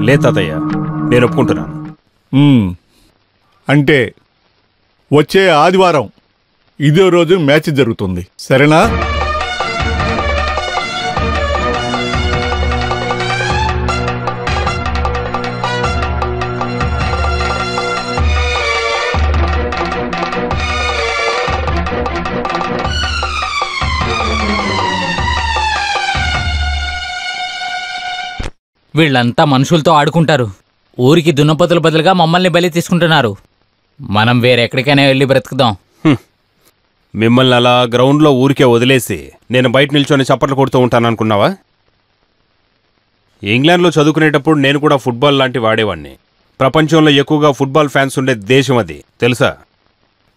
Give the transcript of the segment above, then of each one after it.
లే తాతయ్య, నేను ఒప్పుకుంటున్నాను. అంటే వచ్చే ఆదివారం ఇదే రోజు మ్యాచ్ జరుగుతుంది, సరేనా? వీళ్ళంతా మనుషులతో ఆడుకుంటారు. ఊరికి దున్నపోతుల బదులుగా మమ్మల్ని బలి తీసుకుంటున్నారు. మనం వేరెక్కడికైనా వెళ్ళి బ్రతుకుదాం. మిమ్మల్ని అలా గ్రౌండ్లో ఊరికే వదిలేసి నేను బయట నిల్చొని చప్పట్లు కొడుతూ ఉంటాననుకున్నావా? ఇంగ్లాండ్లో చదువుకునేటప్పుడు నేను కూడా ఫుట్బాల్ లాంటి వాడేవాడిని. ప్రపంచంలో ఎక్కువగా ఫుట్బాల్ ఫ్యాన్స్ ఉండే దేశం అది, తెలుసా?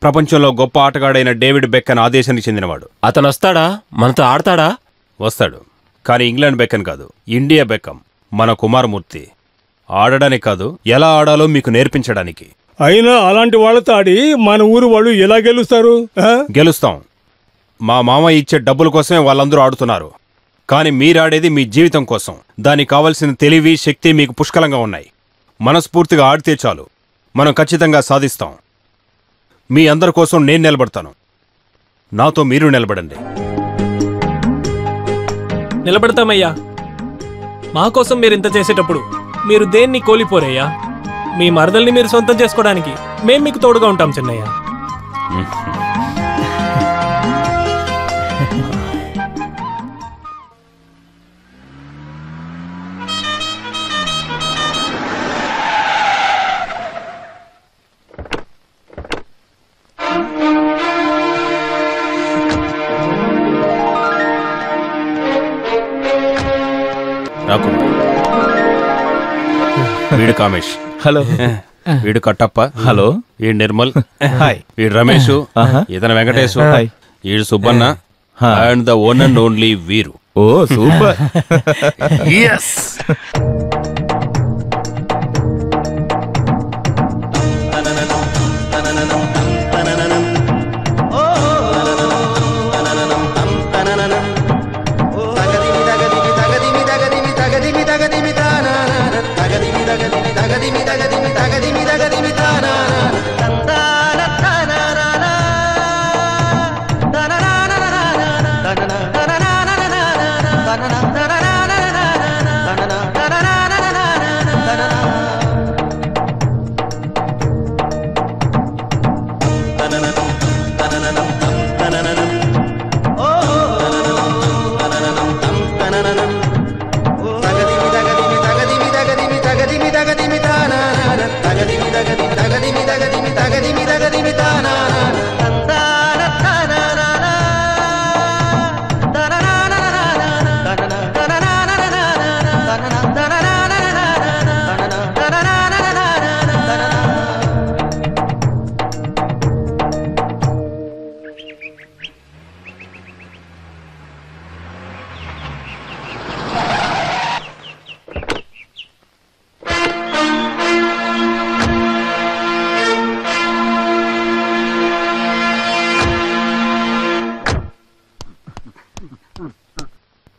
ప్రపంచంలో గొప్ప ఆటగాడైన డేవిడ్ బెక్కన్ ఆ దేశానికి చెందినవాడు. అతను వస్తాడా? మనతో ఆడతాడా? వస్తాడు, కానీ ఇంగ్లాండ్ బెక్కన్ కాదు, ఇండియా బెక్కం, మన కుమారమూర్తి. ఆడడానికి కాదు, ఎలా ఆడాలో మీకు నేర్పించడానికి. అయినా అలాంటి వాళ్ళతో ఆడి మన ఊరు వాళ్ళు ఎలా గెలుస్తారు? గెలుస్తాం. మా మామ ఇచ్చే డబ్బుల కోసమే వాళ్ళందరూ ఆడుతున్నారు. కానీ మీరాడేది మీ జీవితం కోసం. దానికి కావలసిన తెలివి, శక్తి మీకు పుష్కలంగా ఉన్నాయి. మనస్ఫూర్తిగా ఆడితే చాలు, మనం ఖచ్చితంగా సాధిస్తాం. మీ అందరి కోసం నేను నిలబడతాను, నాతో మీరు నిలబడండి. నిలబడతామయ్యా. మా కోసం మీరు ఇంత చేసేటప్పుడు మీరు దేన్ని కోల్పోరయ్యా. మీ మరదల్ని మీరు సొంతం చేసుకోవడానికి మేం మీకు తోడుగా ఉంటాం చిన్నయ్య. వీడు కామేష్. హలో. వీడు కట్టప్ప. హలో. వీడు నిర్మల్. హాయ్. వీడు రమేష్. ఇతను వెంకటేశ్. వీడు Subbanna. And the one and only వీరు. ఓ సూపర్. yes.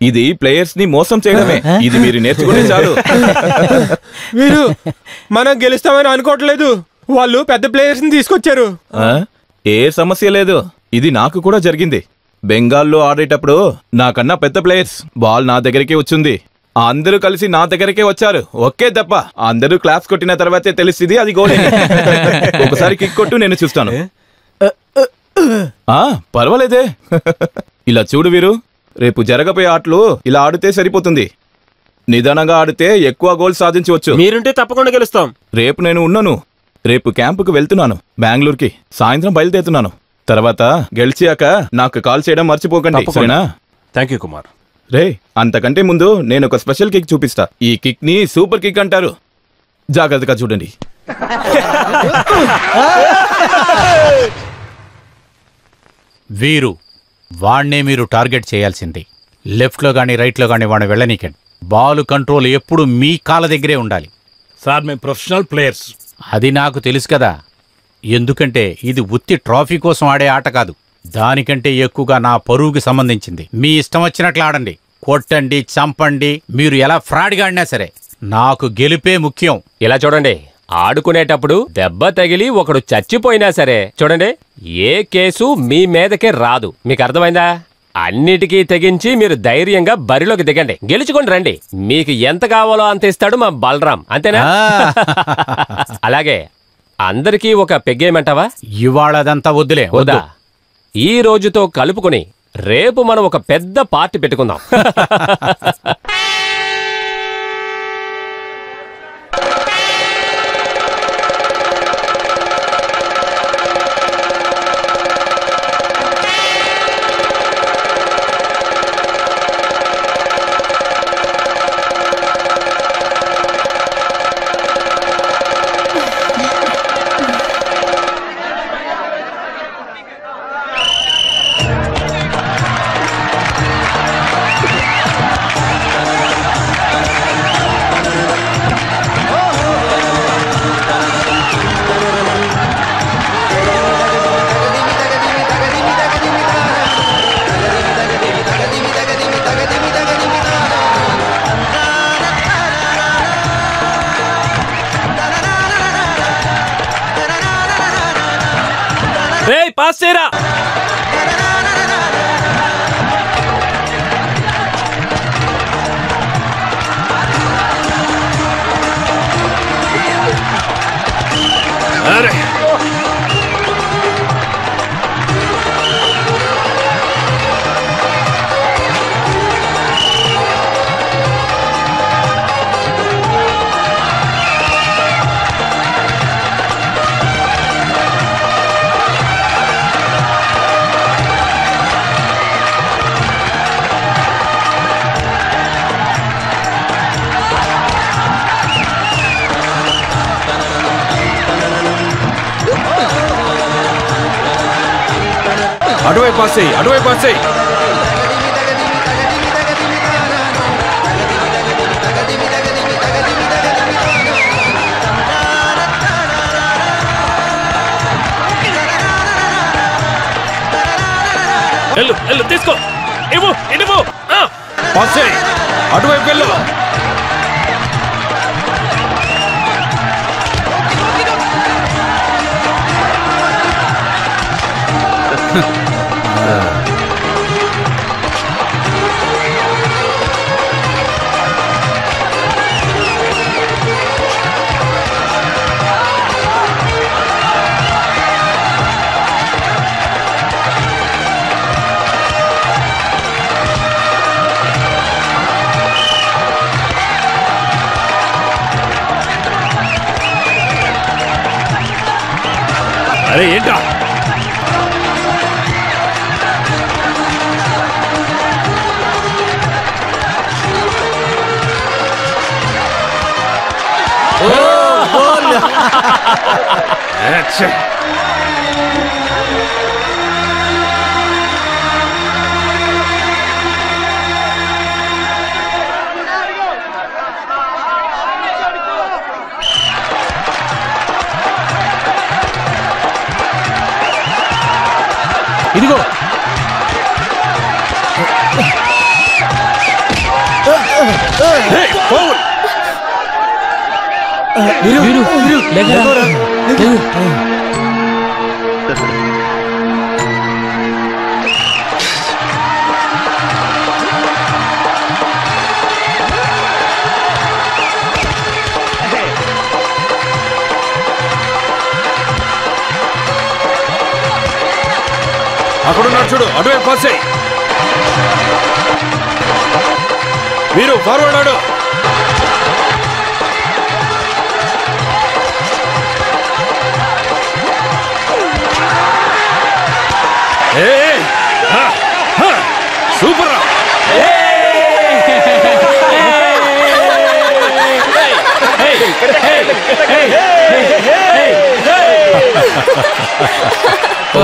ఇది ప్లేయర్స్ ని మోసం చేయడమే. ఇది మీరు నేర్చుకుంటే చాలు. వీరు మనం గెలుస్తామని అనుకోవట్లేదు. వాళ్ళు పెద్ద ప్లేయర్స్ ని తీసుకొచ్చారు. ఏ సమస్య లేదు, ఇది నాకు కూడా జరిగింది. బెంగాల్లో ఆడేటప్పుడు నాకన్నా పెద్ద ప్లేయర్స్ బాల్ నా దగ్గరికి వచ్చింది. అందరూ కలిసి నా దగ్గరకే వచ్చారు. ఒకే దెబ్బ అందరూ క్లాస్ కొట్టిన తర్వాతే తెలిసింది అది గోల్. ఒకసారి కిక్ కొట్టు, నేను చూస్తాను. పర్వాలేదే. ఇలా చూడు వీరు, రేపు జరగబోయే ఆటలు ఇలా ఆడితే సరిపోతుంది. నిదానంగా ఆడితే ఎక్కువ గోల్ సాధించవచ్చు. మీరుంటే తప్పకుండా గెలుస్తాం. రేపు నేను ఉన్నాను. రేపు క్యాంపుకు వెళ్తున్నాను, బెంగళూరుకి. సాయంత్రం బయలుదేరుతున్నాను. తర్వాత గెలిచాక నాకు కాల్ చేయడం మర్చిపోకండి, సరేనా? Thank you Kumar. రే, అంతకంటే ముందు నేను ఒక స్పెషల్ కిక్ చూపిస్తా. ఈ కిక్ ని సూపర్ కిక్ అంటారు. జాగ్రత్తగా చూడండి. వీరు వాణ్ణే మీరు టార్గెట్ చేయాల్సింది. లెఫ్ట్లో కానీ రైట్లో కానీ వాడిని వెళ్ళనీకండి. బాల్ కంట్రోల్ ఎప్పుడు మీ కాళ్ళ దగ్గరే ఉండాలి. సార్, మేము ప్రొఫెషనల్ ప్లేయర్స్. అది నాకు తెలుసు కదా. ఎందుకంటే ఇది ఉత్తి ట్రాఫీ కోసం ఆడే ఆట కాదు, దానికంటే ఎక్కువగా నా పరువుకి సంబంధించింది. మీ ఇష్టం వచ్చినట్లు ఆడండి, కొట్టండి, చంపండి. మీరు ఎలా ఫ్రాడ్గా ఆడినా సరే నాకు గెలిపే ముఖ్యం. ఇలా చూడండి, ఆడుకునేటప్పుడు దెబ్బ తగిలి ఒకడు చచ్చిపోయినా సరే చూడండి, ఏ కేసు మీ మీదకే రాదు. మీకు అర్థమైందా? అన్నిటికీ తెగించి మీరు ధైర్యంగా బరిలోకి దిగండి, గెలుచుకొని రండి. మీకు ఎంత కావాలో అంత ఇస్తాడు మా బలరాం, అంతేనా? అలాగే అందరికీ ఒక పెగ్గేయమంటావా? ఇవాళ అదంతా వద్దులే. వద్దా? ఈ రోజుతో కలుపుకొని రేపు మనం ఒక పెద్ద పార్టీ పెట్టుకుందాం. పాస్ చేయరా. అటువైపు పాస్ చేయి, అటువైపు పాస్ చేయి. వెళ్ళు వెళ్ళు, తీసుకో, ఇవ్వు ఇవ్వు. పాస్ చేయి, అటువైపు వెళ్ళు. అరే ఏంటా? ఇదిగో అక్కడున్నాడు చూడు, అటువైపు పాస్ చేయి. మీరు ఫార్వర్డ్ ఆడు. సూపర్ రా. ఓ